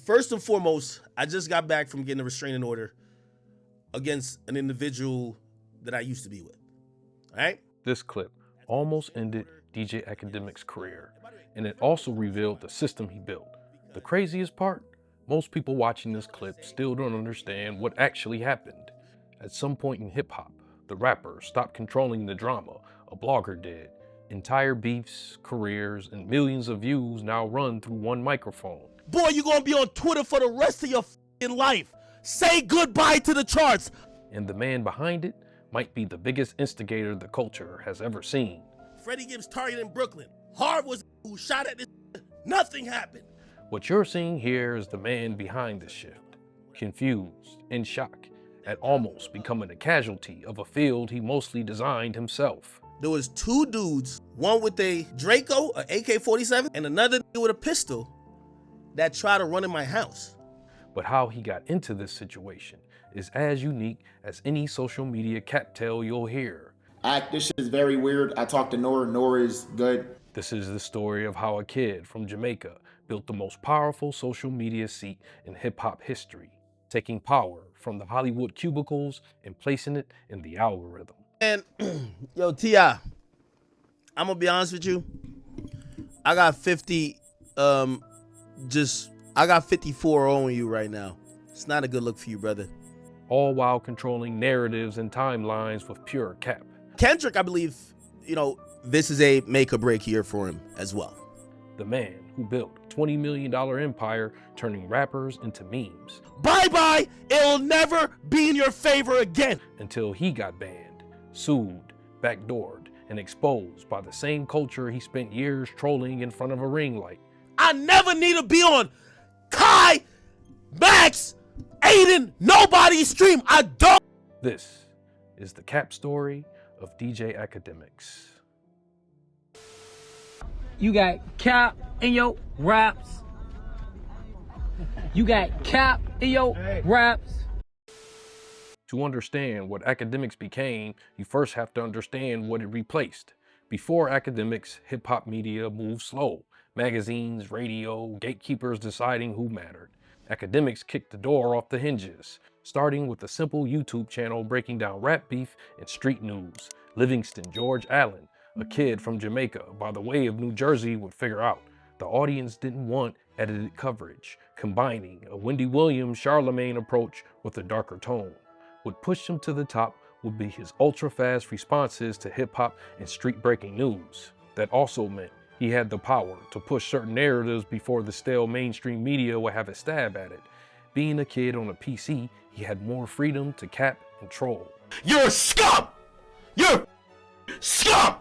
First and foremost, I just got back from getting a restraining order against an individual that I used to be with. All right? This clip almost ended DJ Akademiks' career, and it also revealed the system he built. The craziest part? Most people watching this clip still don't understand what actually happened. At some point in hip-hop, the rapper stopped controlling the drama, a blogger did. Entire beefs, careers, and millions of views now run through one microphone. Boy, you're gonna be on Twitter for the rest of your f***ing life. Say goodbye to the charts. And the man behind it might be the biggest instigator the culture has ever seen. Freddie Gibbs targeted in Brooklyn. Harv was who shot at this. Nothing happened. What you're seeing here is the man behind this shift, confused, in shock, at almost becoming a casualty of a field he mostly designed himself. There was two dudes, one with a Draco, an AK-47, and another with a pistol that tried to run in my house. But how he got into this situation is as unique as any social media cat tale you'll hear. This shit is very weird. I talked to Nora. Nora is good. This is the story of how a kid from Jamaica built the most powerful social media seat in hip-hop history, taking power from the Hollywood cubicles and placing it in the algorithm. And yo, T.I., I'm gonna be honest with you. I got 54 on you right now. It's not a good look for you, brother. All while controlling narratives and timelines with pure cap. Kendrick, I believe, this is a make or break year for him as well. The man who built a $20 million empire turning rappers into memes. Bye-bye, it'll never be in your favor again. Until he got banned, sued, backdoored, and exposed by the same culture he spent years trolling in front of a ring light. I never need to be on Kai, Max, Adin, nobody's stream. I don't. This is the cap story of DJ Akademiks. You got cap in your raps. You got cap in your raps. To understand what Akademiks became, you first have to understand what it replaced. Before Akademiks, hip-hop media moved slow. Magazines, radio, gatekeepers deciding who mattered. Akademiks kicked the door off the hinges, starting with a simple YouTube channel breaking down rap beef and street news. Livingston George Allen, a kid from Jamaica by the way of New Jersey, would figure out the audience didn't want edited coverage. Combining a Wendy Williams Charlemagne approach with a darker tone. What pushed him to the top would be his ultra-fast responses to hip-hop and street-breaking news. That also meant he had the power to push certain narratives before the stale mainstream media would have a stab at it. Being a kid on a PC, he had more freedom to cap and troll. You're a scum! You're scum!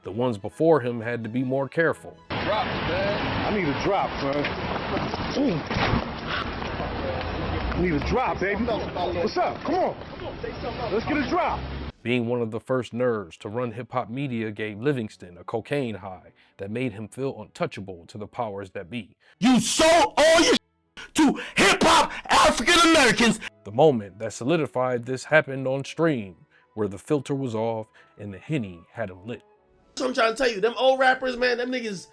The ones before him had to be more careful. Drop, man. I need a drop, son. I need a drop, baby. What's up? Come on. Let's get a drop. Being one of the first nerds to run hip-hop media gave Livingston a cocaine high that made him feel untouchable to the powers that be. You sold all your to hip-hop African Americans. The moment that solidified this happened on stream, where the filter was off and the Henny had him lit. So I'm trying to tell you, them old rappers, man, them niggas.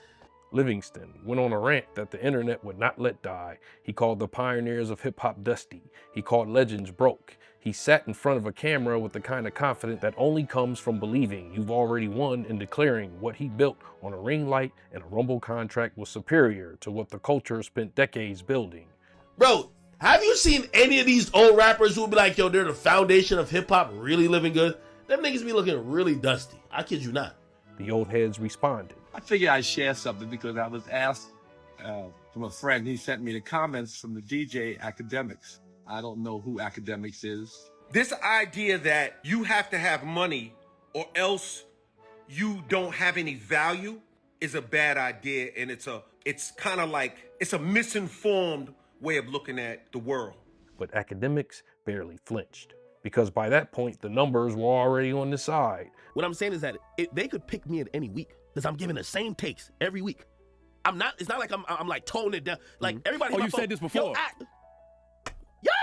Livingston went on a rant that the internet would not let die. He called the pioneers of hip-hop dusty. He called legends broke. He sat in front of a camera with the kind of confidence that only comes from believing you've already won and declaring what he built on a ring light and a rumble contract was superior to what the culture spent decades building. Bro, have you seen any of these old rappers who be like, yo, they're the foundation of hip-hop really living good? Them niggas be looking really dusty. I kid you not. The old heads responded. I figured I'd share something because I was asked from a friend. He sent me the comments from the DJ Akademiks. I don't know who Akademiks is. This idea that you have to have money or else you don't have any value is a bad idea, and it's kind of like it's a misinformed way of looking at the world. But Akademiks barely flinched, because by that point the numbers were already on the side. What I'm saying is that they could pick me at any week because I'm giving the same takes every week. It's not like I'm like toning it down. Like everybody. Oh, you said this before.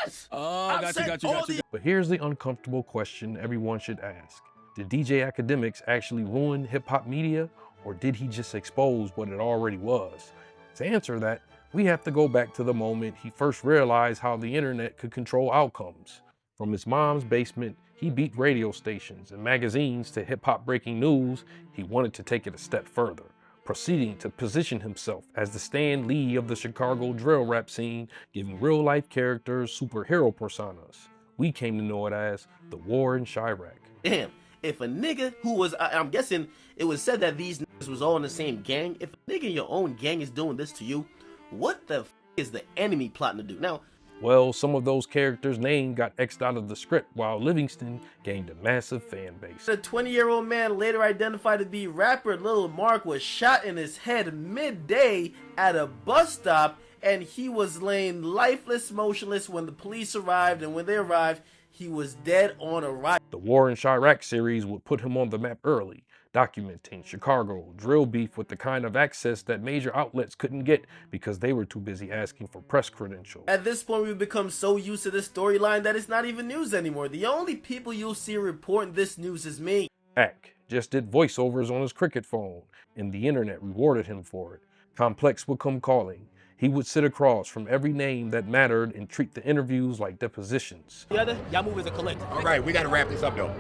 Yes. Oh, got you. But here's the uncomfortable question everyone should ask. Did DJ Akademiks actually ruin hip-hop media, or did he just expose what it already was? To answer that, We have to go back to the moment he first realized how the internet could control outcomes. From his mom's basement, he beat radio stations and magazines to hip-hop breaking news. He wanted to take it a step further, proceeding to position himself as the Stan Lee of the Chicago drill rap scene, giving real-life characters superhero personas. We came to know it as the War in Chiraq. Damn, if a nigga who was, I'm guessing it was said that these niggas was all in the same gang. If a nigga in your own gang is doing this to you, what the f is the enemy plotting to do? Now, well, some of those characters' names got X'd out of the script, while Livingston gained a massive fan base. The 20-year-old man, later identified to be rapper Lil Mark, was shot in his head midday at a bus stop, and he was laying lifeless, motionless when the police arrived, and when they arrived, he was dead on arrival. The War in Chiraq series would put him on the map early, documenting Chicago drill beef with the kind of access that major outlets couldn't get because they were too busy asking for press credentials. At this point, we've become so used to this storyline that it's not even news anymore. The only people you'll see reporting this news is me. Ak just did voiceovers on his cricket phone, and the internet rewarded him for it. Complex would come calling. He would sit across from every name that mattered and treat the interviews like depositions. Together, y'all move as a collective. All right, we got to wrap this up, though.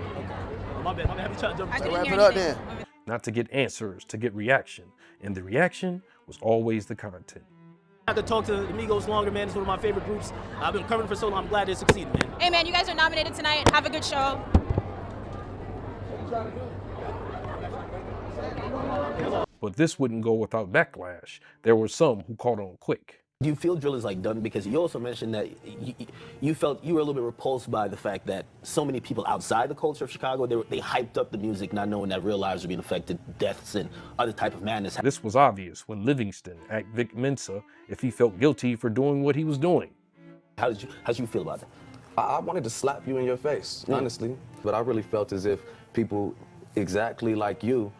My bad. Have you tried to jump? Wrap it up then. Not to get answers, to get reaction. And the reaction was always the content. I could talk to the Migos longer, man. It's one of my favorite groups. I've been covering for so long. I'm glad they succeeded, man. Hey, man, you guys are nominated tonight. Have a good show. But this wouldn't go without backlash. There were some who caught on quick. Do you feel drill is like done? Because you also mentioned that you felt you were a little bit repulsed by the fact that so many people outside the culture of Chicago, they hyped up the music not knowing that real lives were being affected, deaths and other type of madness. This was obvious when Livingston asked Vic Mensa if he felt guilty for doing what he was doing. How did you feel about that? I wanted to slap you in your face, honestly. But I really felt as if people exactly like you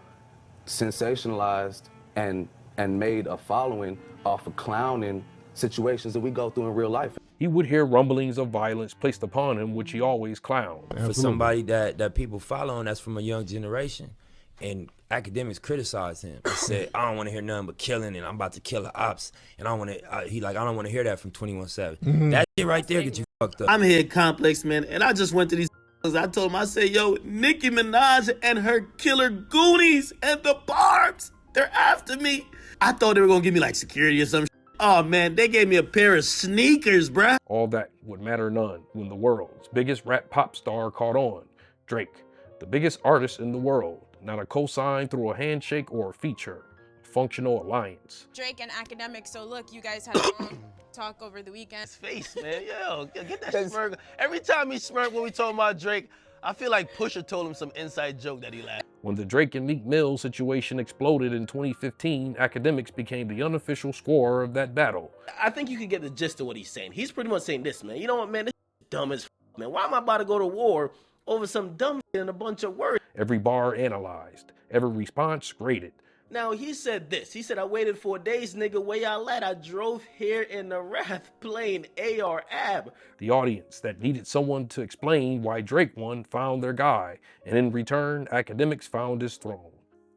sensationalized and made a following off of clowning situations that we go through in real life. He would hear rumblings of violence placed upon him, which he always clowned. For somebody that people following that's from a young generation, and Akademiks criticized him and said, I don't want to hear nothing but killing, and I'm about to kill the ops, and I don't want to hear that from 21-7. That shit right there gets you fucked up. I'm here, Complex, man, and I just went to these. I told him, I said, yo, Nicki Minaj and her killer Goonies and the Barbs, they're after me. I thought they were gonna give me like security or some shit. Oh man, they gave me a pair of sneakers, bruh. All that would matter none when the world's biggest rap pop star caught on. Drake, the biggest artist in the world, not a cosign through a handshake or a feature, a functional alliance. Drake and Akademiks, so look, you guys had a long talk over the weekend. His face, man, yo, get that smirk. Every time he smirk when we talk about Drake, I feel like Pusha told him some inside joke that he laughed. When the Drake and Meek Mill situation exploded in 2015, Akademiks became the unofficial scorer of that battle. I think you can get the gist of what he's saying. He's pretty much saying this, man. You know what, man? This is dumb as f, man. Why am I about to go to war over some dumb shit and a bunch of words? Every bar analyzed, every response graded. Now, he said this. He said, I waited 4 days, nigga, where y'all at? I drove here in the Wrath playing AR-AB. The audience that needed someone to explain why Drake won found their guy, and in return, Akademiks found his throne.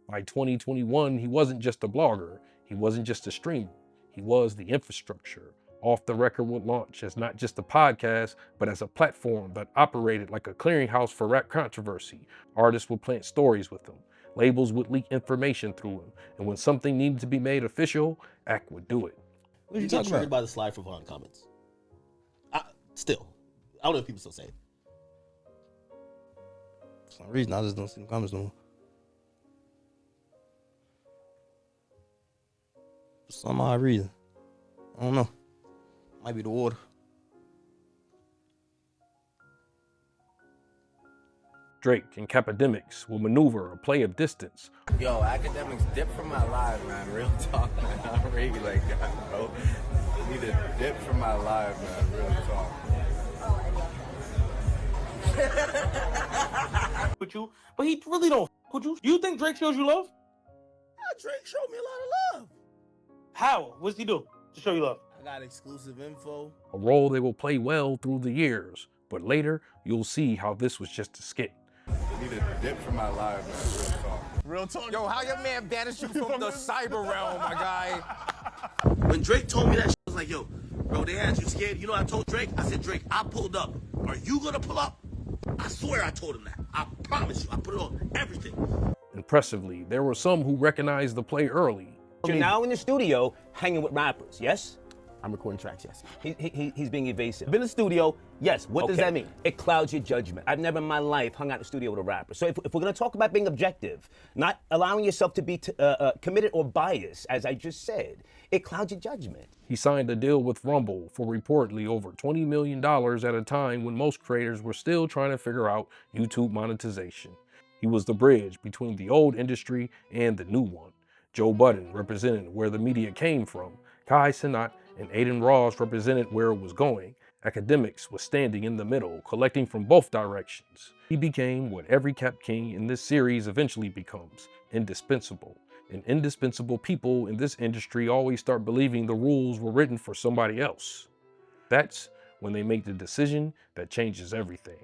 By 2021, he wasn't just a blogger. He wasn't just a streamer. He was the infrastructure. Off the Record would launch as not just a podcast, but as a platform that operated like a clearinghouse for rap controversy. Artists would plant stories with him. Labels would leak information through him, and when something needed to be made official, Ak would do it. What are you talking about? By the slide for Vaughn comments. Still, I don't know if people still say it. For some reason, I just don't see the comments no more. For some odd reason, I don't know. Might be the water. Drake and Akademiks will maneuver a play of distance. Yo, Akademiks dip from my life, man. Real talk, man. I'm really like that, bro. I need to dip from my life, man. Real talk. With you, but he really don't with you. You think Drake shows you love? Yeah, Drake showed me a lot of love. How? What's he do to show you love? I got exclusive info. A role they will play well through the years, but later you'll see how this was just a skit. I need to dip from my life, man. Real talk. Real talk. Yo, how your man banished you from the cyber realm, my guy? When Drake told me that was like, yo, bro, they had you scared. You know, I told Drake, I said, Drake, I pulled up. Are you gonna pull up? I swear I told him that. I promise you, I put it on everything. Impressively, there were some who recognized the play early. You're now in the studio hanging with rappers, yes? I'm recording tracks, yes. He's being evasive. Been in the studio, yes. What does that mean? It clouds your judgment. I've never in my life hung out in the studio with a rapper. So if we're gonna talk about being objective, not allowing yourself to be committed or biased, as I just said, it clouds your judgment. He signed a deal with Rumble for reportedly over $20 million at a time when most creators were still trying to figure out YouTube monetization. He was the bridge between the old industry and the new one. Joe Budden represented where the media came from. Kai Cenat Adin Ross represented where it was going. Akademiks was standing in the middle, collecting from both directions. He became what every Cap King in this series eventually becomes, indispensable. And indispensable people in this industry always start believing the rules were written for somebody else. That's when they make the decision that changes everything.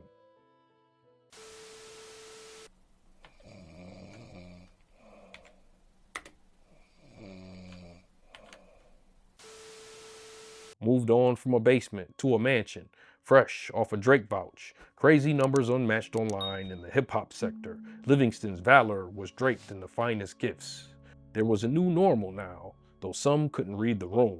Moved on from a basement to a mansion, fresh off a Drake vouch. Crazy numbers unmatched online in the hip-hop sector. Livingston's valor was draped in the finest gifts. There was a new normal now, though some couldn't read the room.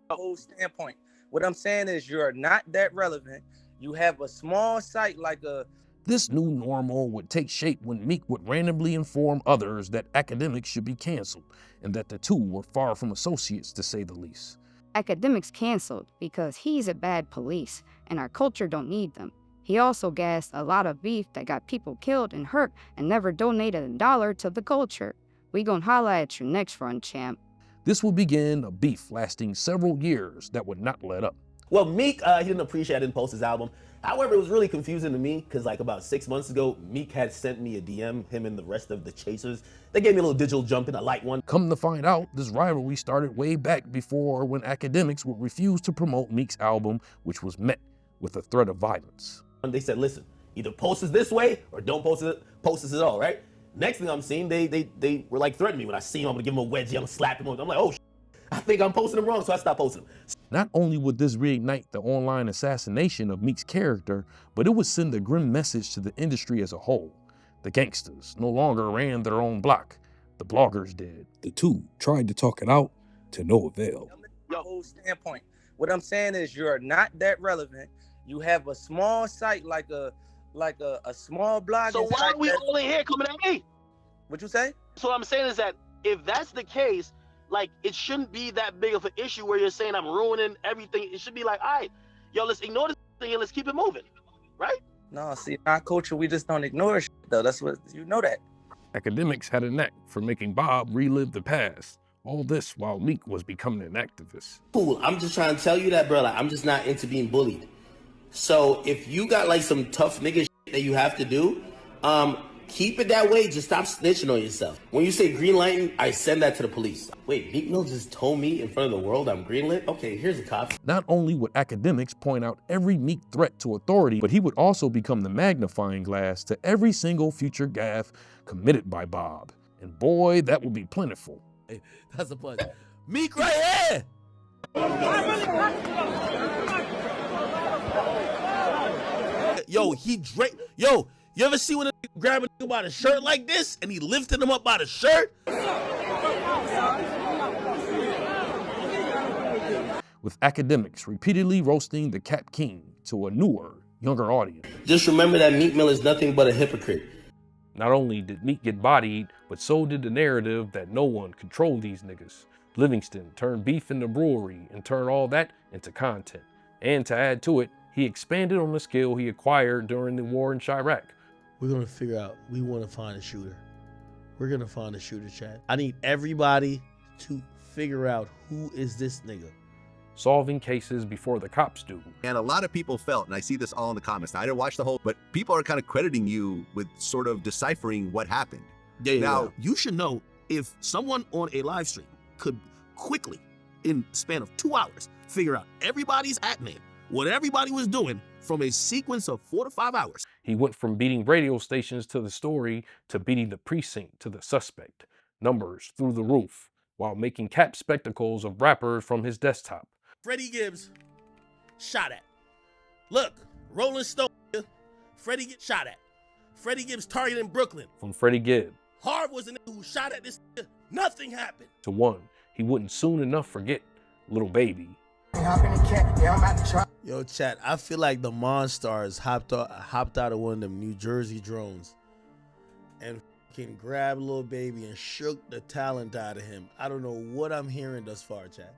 The whole standpoint. What I'm saying is you're not that relevant. You have a small site like a... This new normal would take shape when Meek would randomly inform others that Akademiks should be canceled, and that the two were far from associates to say the least. Akademiks canceled because he's a bad police and our culture don't need them. He also gassed a lot of beef that got people killed and hurt and never donated a dollar to the culture. We gon' holla at you next run, champ. This would begin a beef lasting several years that would not let up. Well, Meek, he didn't appreciate I didn't post his album. However, it was really confusing to me because like about 6 months ago, Meek had sent me a DM, him and the rest of the Chasers. They gave me a little digital jump in, a light one. Come to find out, this rivalry started way back before when Akademiks would refuse to promote Meek's album, which was met with a threat of violence. And they said, listen, either post it this way or don't post this at all, right? Next thing I'm seeing, they were like threatening me. When I see him, I'm gonna give him a wedgie, I'm gonna slap him. I'm like, oh, I think I'm posting him wrong, so I stopped posting him. Not only would this reignite the online assassination of Meek's character, but it would send a grim message to the industry as a whole. The gangsters no longer ran their own block. The bloggers did. The two tried to talk it out to no avail. The whole standpoint. What I'm saying is you're not that relevant. You have a small site like a small blog. So why are we all in here coming at me? What you say? So what I'm saying is that if that's the case, like, it shouldn't be that big of an issue where you're saying I'm ruining everything. It should be like, all right, yo, let's ignore this thing and let's keep it moving, right? No, see, our culture, we just don't ignore shit, though. That's what, you know that. Akademiks had a knack for making Bob relive the past. All this while Meek was becoming an activist. Cool, I'm just trying to tell you that, bro, like, I'm just not into being bullied. So if you got like some tough nigga shit that you have to do, keep it that way. Just stop snitching on yourself. When you say green lighting, I send that to the police. Wait, Meek Mill just told me in front of the world I'm greenlit? Okay, here's the cops. Not only would Akademiks point out every Meek threat to authority, but he would also become the magnifying glass to every single future gaffe committed by Bob. And boy, that would be plentiful. Hey, that's a punch. Meek right here! Yo, yo, you ever see when a nigga grab a nigga by the shirt like this and he lifted him up by the shirt? With Akademiks repeatedly roasting the Cap King to a newer, younger audience. Just remember that Meek Mill is nothing but a hypocrite. Not only did Meek get bodied, but so did the narrative that no one controlled these niggas. Livingston turned beef into brewery and turned all that into content. And to add to it, he expanded on the skill he acquired during the war in Chiraq. We're gonna figure out, we wanna find a shooter. We're gonna find a shooter, Chad. I need everybody to figure out who is this nigga. Solving cases before the cops do. And a lot of people felt, and I see this all in the comments, now, I didn't watch the whole, but people are kind of crediting you with sort of deciphering what happened. Now, you should know if someone on a live stream could quickly, in the span of 2 hours, figure out everybody's at name, what everybody was doing from a sequence of 4 to 5 hours. He went from beating radio stations to the story to beating the precinct to the suspect. Numbers through the roof, while making cap spectacles of rappers from his desktop. Freddie Gibbs shot at. Look, Rolling Stone, Freddie Gibbs shot at. Freddie Gibbs targeted in Brooklyn. From Freddie Gibbs. Harv was the nigga who shot at this nigga. Nothing happened. To one he wouldn't soon enough forget, Lil Baby. Yo, chat, I feel like the Monstars hopped out of one of them New Jersey drones and fucking grabbed Lil Baby and shook the talent out of him. I don't know what I'm hearing thus far, chat.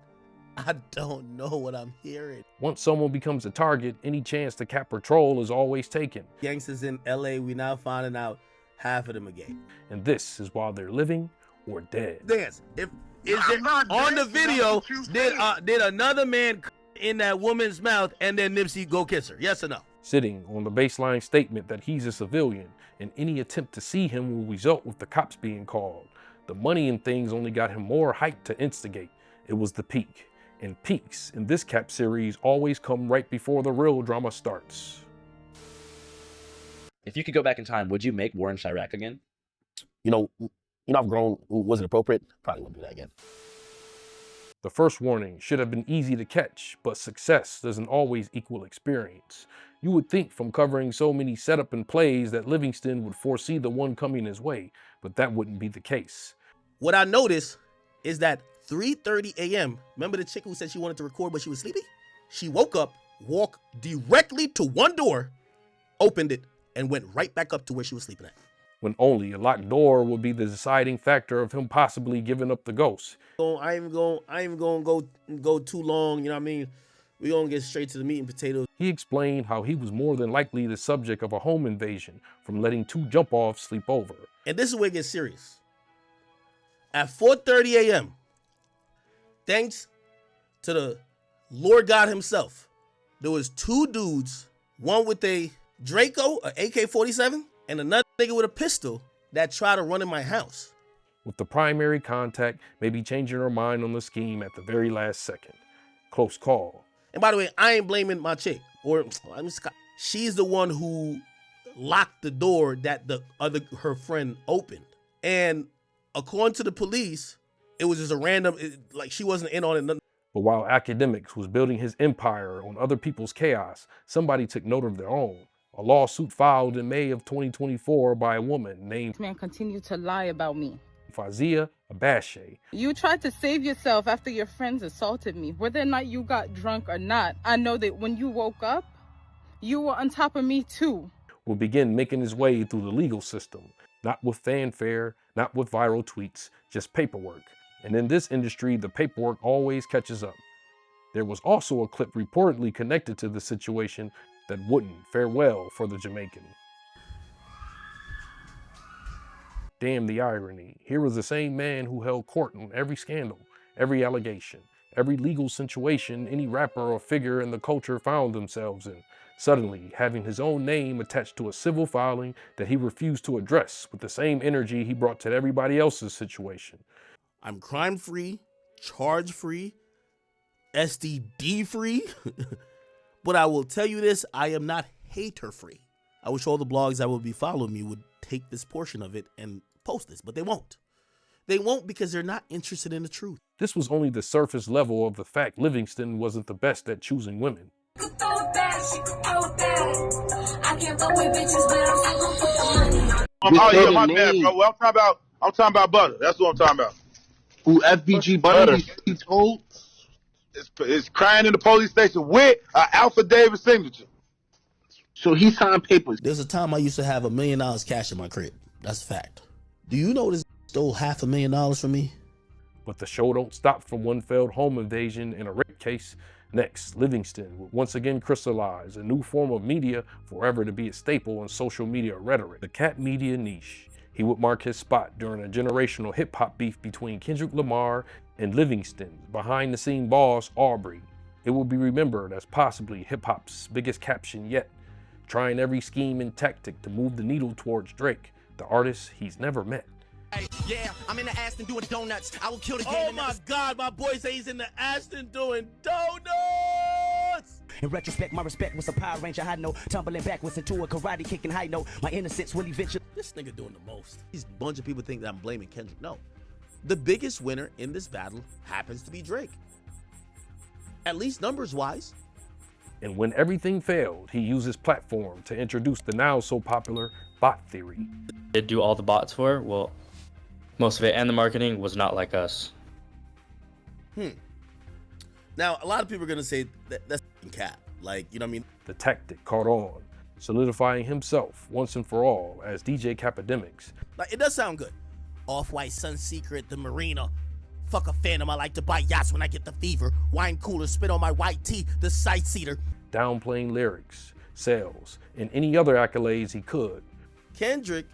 I don't know what I'm hearing. Once someone becomes a target, any chance to cap patrol is always taken. Gangsters in LA, we now finding out half of them are gay. And this is while they're living or dead. Dance. On the video, did another man in that woman's mouth and then Nipsey go kiss her? Yes or no? Sitting on the baseline statement that he's a civilian, and any attempt to see him will result with the cops being called. The money and things only got him more hype to instigate. It was the peak. And peaks in this cap series always come right before the real drama starts. If you could go back in time, would you make war in Chiraq again? You know, I've grown. Was it appropriate? Probably won't do that again. The first warning should have been easy to catch, but success doesn't always equal experience. You would think from covering so many setup and plays that Livingston would foresee the one coming his way, but that wouldn't be the case. What I noticed is that 3:30 a.m., remember the chick who said she wanted to record but she was sleepy? She woke up, walked directly to one door, opened it, and went right back up to where she was sleeping at. When only a locked door would be the deciding factor of him possibly giving up the ghost. I ain't even gonna go too long, you know what I mean? We gonna get straight to the meat and potatoes. He explained how he was more than likely the subject of a home invasion from letting two jump-offs sleep over. And this is where it gets serious. At 4:30 a.m., thanks to the Lord God himself, there was two dudes, one with a Draco, an AK-47, and another nigga with a pistol that tried to run in my house. With the primary contact maybe changing her mind on the scheme at the very last second. Close call. And by the way, I ain't blaming my chick. She's the one who locked the door that her friend opened. And according to the police, it was just a random, like she wasn't in on it. Nothing. But while Akademiks was building his empire on other people's chaos, somebody took note of their own. A lawsuit filed in May of 2024 by a woman named This man continued to lie about me. Fazia Abashe. You tried to save yourself after your friends assaulted me. Whether or not you got drunk or not, I know that when you woke up, you were on top of me too. Will begin making his way through the legal system. Not with fanfare, not with viral tweets, just paperwork. And in this industry, the paperwork always catches up. There was also a clip reportedly connected to the situation that wouldn't fare well for the Jamaican. Damn the irony. Here was the same man who held court on every scandal, every allegation, every legal situation any rapper or figure in the culture found themselves in, suddenly having his own name attached to a civil filing that he refused to address with the same energy he brought to everybody else's situation. I'm crime-free, charge-free, STD-free, but I will tell you this, I am not hater-free. I wish all the blogs that would be following me would take this portion of it and post this, but they won't. They won't because they're not interested in the truth. This was only the surface level of the fact Livingston wasn't the best at choosing women. Oh yeah, my bad, bro. Well, I'm talking about butter. That's what I'm talking about. Ooh, FBG butter. He told. It's crying in the police station with an Alpha Davis signature. So he signed papers. There's a time I used to have $1 million cash in my crib. That's a fact. Do you know this stole $500,000 from me? But the show don't stop from one failed home invasion and a rape case. Next, Livingston would once again crystallize a new form of media forever to be a staple in social media rhetoric, the cat media niche. He would mark his spot during a generational hip-hop beef between Kendrick Lamar and Livingston's behind-the-scene boss, Aubrey. It will be remembered as possibly hip-hop's biggest caption yet, trying every scheme and tactic to move the needle towards Drake, the artist he's never met. Yeah, I'm in the Aston doing donuts. I will kill the game. Oh my God, my boy say he's in the Aston doing donuts! In retrospect, my respect was a Power Ranger high note, tumbling backwards into a karate kicking high note. My innocence will eventually. This nigga doing the most. These bunch of people think that I'm blaming Kendrick. No. The biggest winner in this battle happens to be Drake. at least numbers-wise. And when everything failed, he used his platform to introduce the now so popular bot theory. Did do all the bots for? Well, most of it, and the marketing was not like us. Now, a lot of people are gonna say that's cap. Like, you know what I mean? The tactic caught on, solidifying himself once and for all as DJ Akademiks. Like, it does sound good. Off-white Sunseeker at the marina. Fuck a phantom, I like to buy yachts when I get the fever. Wine cooler, spit on my white tee, the sightseer. Downplaying lyrics, sales, and any other accolades he could. Kendrick,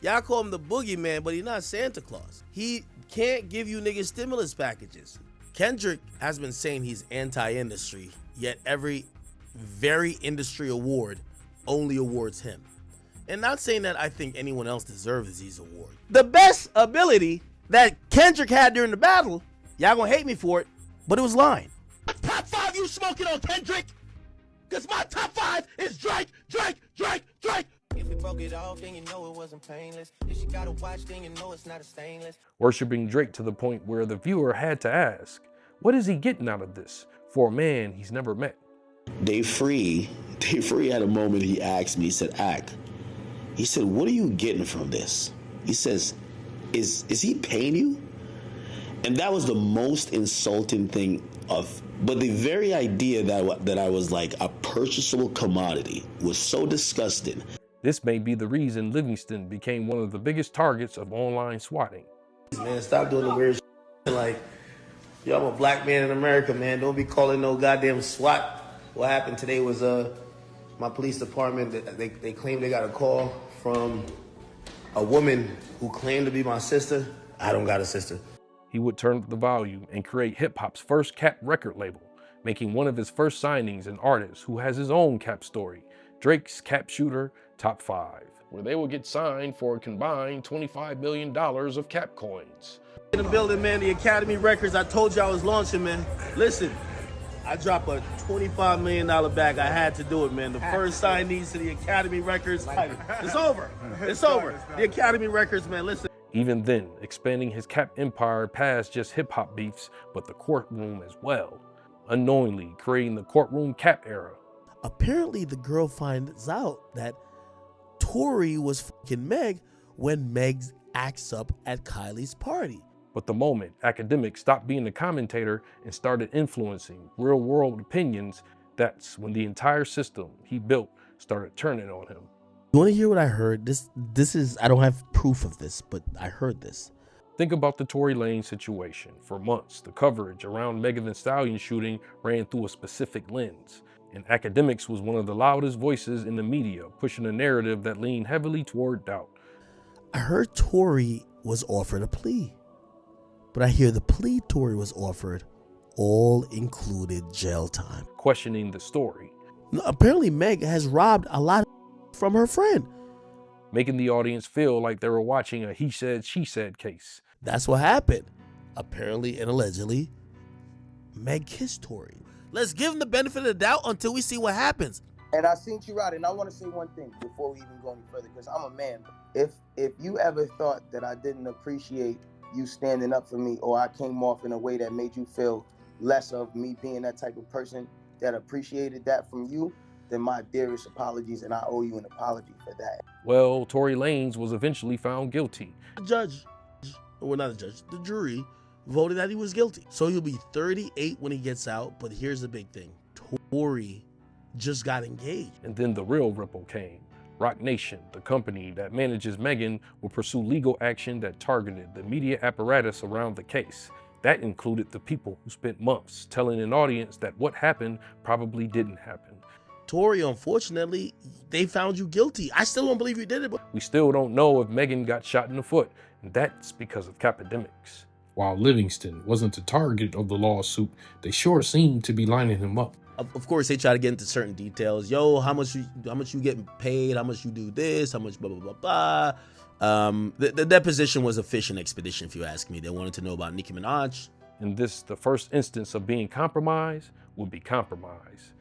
y'all call him the boogeyman, but he's not Santa Claus. He can't give you niggas stimulus packages. Kendrick has been saying he's anti-industry, yet every very industry award only awards him. And not saying that I think anyone else deserves these awards. The best ability that Kendrick had during the battle, y'all gonna hate me for it, but it was line. Top 5 you smoking on, Kendrick? Cause my top 5 is Drake, Drake, Drake, Drake. If we broke it off, then you know it wasn't painless. If you got a watch, then you know it's not a stainless. Worshipping Drake to the point where the viewer had to ask, what is he getting out of this for a man he's never met? Dave Free had a moment he asked me, he said, he said, what are you getting from this? He says, is he paying you? And that was the most insulting thing but the very idea that I was like a purchasable commodity was so disgusting. This may be the reason Livingston became one of the biggest targets of online swatting. Man, stop doing the weird shit. Like, yo, I'm a black man in America, man. Don't be calling no goddamn SWAT. What happened today was my police department, they claimed they got a call from a woman who claimed to be my sister. I don't got a sister. He would turn up the volume and create hip-hop's first cap record label, making one of his first signings an artist who has his own cap story, Drake's Cap Shooter Top 5, where they will get signed for a combined $25 million of cap coins. In the building, man, the Academy Records, I told you I was launching, man. Listen, I dropped a $25 million bag. I had to do it, man. The first signees to the Academy Records. It's over. It's over. The Academy Records, man, listen. Even then, expanding his cap empire past just hip-hop beefs, but the courtroom as well, unknowingly creating the courtroom cap era. Apparently, the girl finds out that Tory was fucking Meg when Meg acts up at Kylie's party. But the moment Akademiks stopped being a commentator and started influencing real-world opinions, that's when the entire system he built started turning on him. You want to hear what I heard? This is, I don't have proof of this, but I heard this. Think about the Tory Lanez situation. For months, the coverage around Megan Thee Stallion shooting ran through a specific lens, and Akademiks was one of the loudest voices in the media, pushing a narrative that leaned heavily toward doubt. I heard Tory was offered a plea, but I hear the plea Tory was offered all included jail time. Questioning the story. No, apparently Meg has robbed a lot from her friend, making the audience feel like they were watching a he said, she said case. That's what happened. Apparently and allegedly, Meg kissed Tory. Let's give him the benefit of the doubt until we see what happens. And I seen Chiraq, and I want to say one thing before we even go any further, because I'm a man. If you ever thought that I didn't appreciate you standing up for me, or I came off in a way that made you feel less of me being that type of person that appreciated that from you, then my dearest apologies, and I owe you an apology for that. Well, Tory Lanez was eventually found guilty. The judge, well, not the judge, the jury voted that he was guilty. So he'll be 38 when he gets out, but here's the big thing. Tory just got engaged. And then the real ripple came. Roc Nation, the company that manages Megan, will pursue legal action that targeted the media apparatus around the case. That included the people who spent months telling an audience that what happened probably didn't happen. Tory, unfortunately, they found you guilty. I still don't believe you did it, but we still don't know if Megan got shot in the foot, and that's because of Akademiks. While Livingston wasn't the target of the lawsuit, they sure seemed to be lining him up. Of course, they try to get into certain details. Yo, how much you getting paid? How much you do this? How much blah blah blah blah. The deposition was a fishing expedition, if you ask me. They wanted to know about Nicki Minaj. And this, the first instance of being compromised, would be compromised.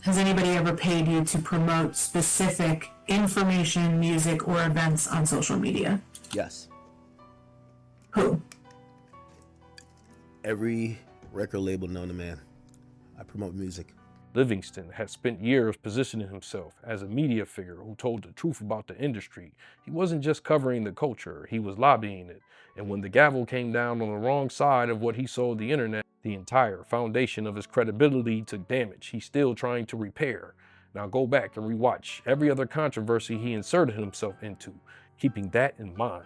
Has anybody ever paid you to promote specific information, music, or events on social media? Yes. Who? Every record label known to man. I promote music. Livingston had spent years positioning himself as a media figure who told the truth about the industry. He wasn't just covering the culture, he was lobbying it. And when the gavel came down on the wrong side of what he sold the internet, the entire foundation of his credibility took damage. He's still trying to repair. Now go back and rewatch every other controversy he inserted himself into, keeping that in mind.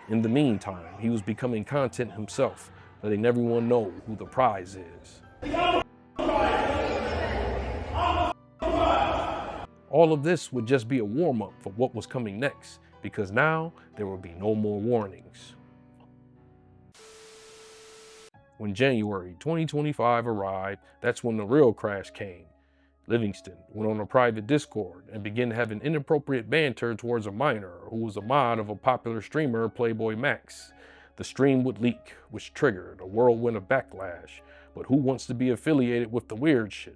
In the meantime, he was becoming content himself, letting everyone know who the prize is. All of this would just be a warm-up for what was coming next, because now there would be no more warnings. When January 2025 arrived, that's when the real crash came. Livingston went on a private Discord and began having inappropriate banter towards a minor who was a mod of a popular streamer, Playboymax. The stream would leak, which triggered a whirlwind of backlash. But who wants to be affiliated with the weird shit?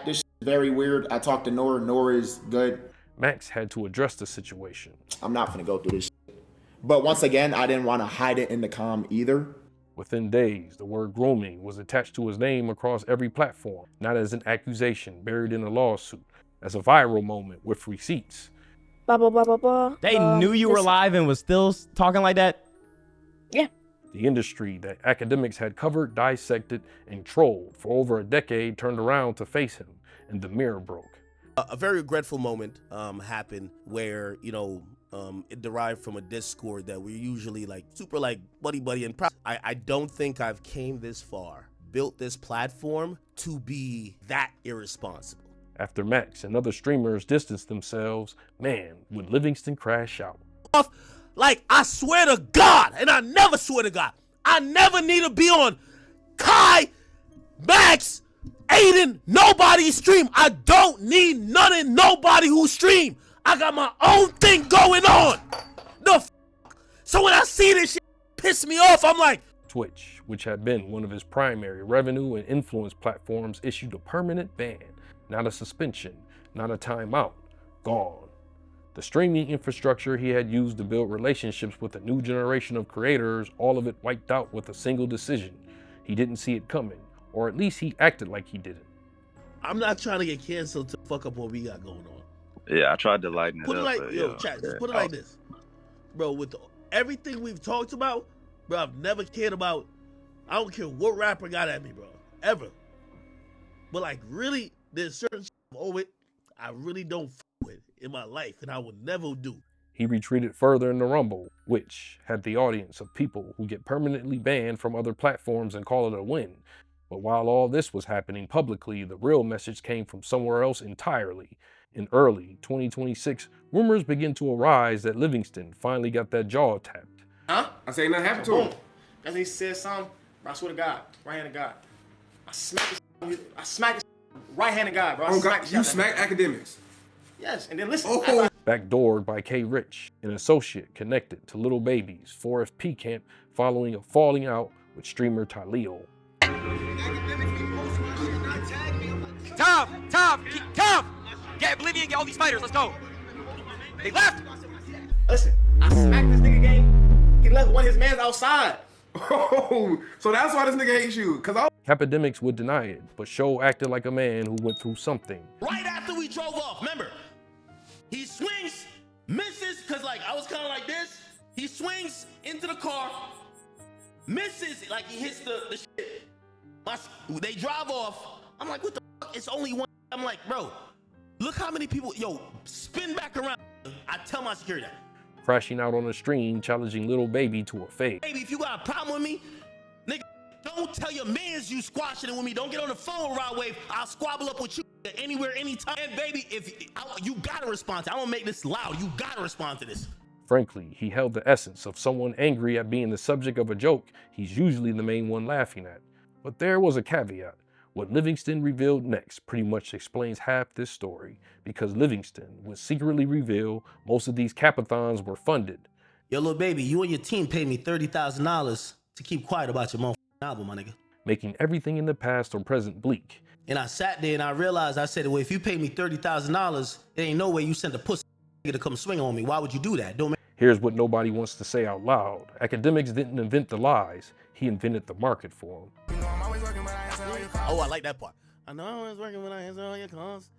This very weird. I talked to Nora. Nora is good. Max had to address the situation. I'm not gonna go through this shit. But once again, I didn't want to hide it in the comm either. Within days, the word grooming was attached to his name across every platform, not as an accusation buried in a lawsuit, as a viral moment with receipts. They knew you were live and was still talking like that? Yeah. The industry that Akademiks had covered, dissected, and trolled for over a decade turned around to face him, and the mirror broke. A very regretful moment happened where, it derived from a Discord that we're usually like super like buddy and I don't think I've came this far, built this platform to be that irresponsible. After Max and other streamers distanced themselves, man, would Livingston crash out. Like, I swear to God, and I never swear to God, I never need to be on Kai, Max, Adin, nobody's stream. I don't need none of nobody who stream. I got my own thing going on. So when I see this shit piss me off, I'm like, Twitch, which had been one of his primary revenue and influence platforms, issued a permanent ban, not a suspension, not a timeout, gone. The streaming infrastructure he had used to build relationships with a new generation of creators, all of it wiped out with a single decision. He didn't see it coming, or at least he acted like he didn't. I'm not trying to get canceled to fuck up what we got going on. Yeah, I tried to lighten it Put it up. like, but, yo, chat, just put it like this. Bro, with everything we've talked about, bro, I've never cared about, I don't care what rapper got at me, bro, ever. But like, really, there's certain shit I really don't fuck with in my life, and I would never do. He retreated further in the Rumble, which had the audience of people who get permanently banned from other platforms and call it a win. But while all this was happening publicly, the real message came from somewhere else entirely. In early 2026, rumors began to arise that Livingston finally got that jaw tapped. Huh? I say nothing happened to him. As he said something, bro, I swear to God, right hand of God. I smack his right hand of God, bro. Oh God, you smacked Akademiks. Yes, and then listen. Backdoored by K Rich, an associate connected to Lil Baby's 4FP camp following a falling out with streamer Talil. Tough! Get Oblivion, get all these fighters, let's go! They left! Listen, I smacked this nigga game. He left one of his mans outside. Oh, so that's why this nigga hates you, Akademiks would deny it, but Show acted like a man who went through something. Right after we drove off, remember, he swings, misses, cause like I was kind of like this. He swings into the car, misses, like he hits the shit. They drive off. I'm like, what the fuck? It's only one. I'm like, bro, look how many people, yo, spin back around. I tell my security that. Crashing out on a stream, challenging Lil Baby to a fade. Baby, if you got a problem with me, nigga, don't tell your mans you squashing it with me. Don't get on the phone with Rod Wave. I'll squabble up with you anywhere, anytime. And baby, you gotta respond to it. I don't make this loud. You gotta respond to this. Frankly, he held the essence of someone angry at being the subject of a joke he's usually the main one laughing at. But there was a caveat. What Livingston revealed next pretty much explains half this story, because Livingston would secretly reveal most of these capathons were funded. Yo, Lil Baby, you and your team paid me $30,000 to keep quiet about your motherfucking album, my nigga. Making everything in the past or present bleak. And I sat there and I realized, I said, well, if you paid me $30,000, there ain't no way you sent a pussy nigga to come swing on me. Why would you do that? Don't make. Here's what nobody wants to say out loud. Akademiks didn't invent the lies. He invented the market for them. Oh, I like that part. I know I was working when I answer all your calls.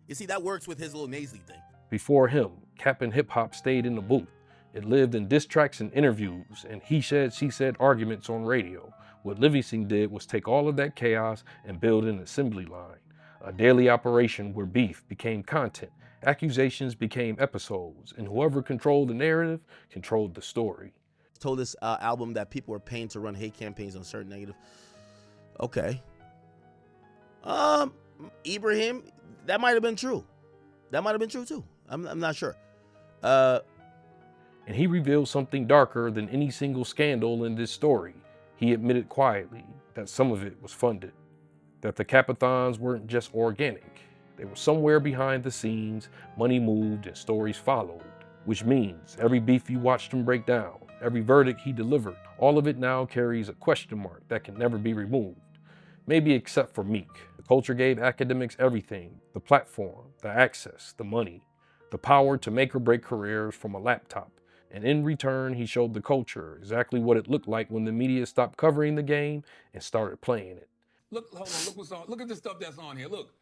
You see, that works with his little nasally thing. Before him, Cap'n Hip Hop stayed in the booth. It lived in diss tracks and interviews and he said, she said arguments on radio. What Livingston did was take all of that chaos and build an assembly line, a daily operation where beef became content, accusations became episodes, and whoever controlled the narrative controlled the story. Told this album that people were paying to run hate campaigns on certain negative. Okay. Ibrahim, that might have been true. That might have been true too. I'm not sure. And he revealed something darker than any single scandal in this story. He admitted quietly that some of it was funded, that the Capathons weren't just organic. They were somewhere behind the scenes, money moved and stories followed, which means every beef you watched him break down, every verdict he delivered, all of it now carries a question mark that can never be removed. Maybe except for Meek. The culture gave academics everything, the platform, the access, the money, the power to make or break careers from a laptop. And in return, he showed the culture exactly what it looked like when the media stopped covering the game and started playing it. Look, hold on, look what's on. Look at the stuff that's on here. Look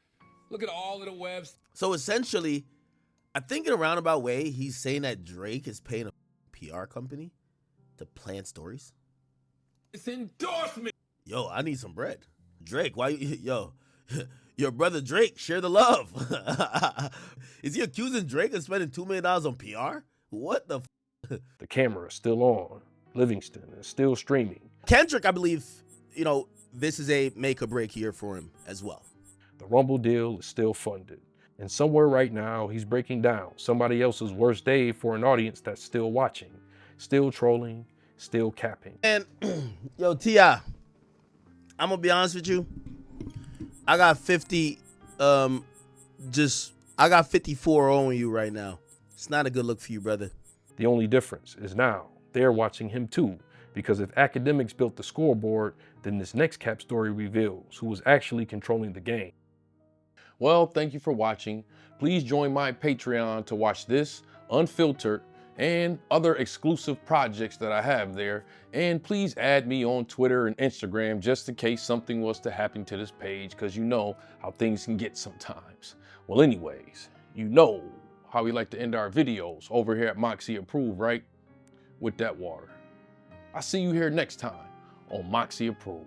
at all of the webs. So essentially, I think in a roundabout way, he's saying that Drake is paying a PR company to plant stories. It's endorsement. Yo, I need some bread. Drake, why you, yo, your brother Drake, share the love. Is he accusing Drake of spending $2 million on PR? What the The camera is still on. Livingston is still streaming. Kendrick, I believe, you know, this is a make or break year for him as well. The Rumble deal is still funded. And somewhere right now, he's breaking down somebody else's worst day for an audience that's still watching, still trolling, still capping. And yo, T.I., I'm gonna be honest with you. I got 50, I got 54 on you right now. It's not a good look for you, brother. The only difference is now they're watching him too, because if Akademiks built the scoreboard, then this next cap story reveals who was actually controlling the game. Well, thank you for watching. Please join my Patreon to watch this, Unfiltered, and other exclusive projects that I have there. And please add me on Twitter and Instagram just in case something was to happen to this page, because you know how things can get sometimes. Well, anyways, you know how we like to end our videos over here at Moxy Approved, right? With that water. I'll see you here next time on Moxy Approved.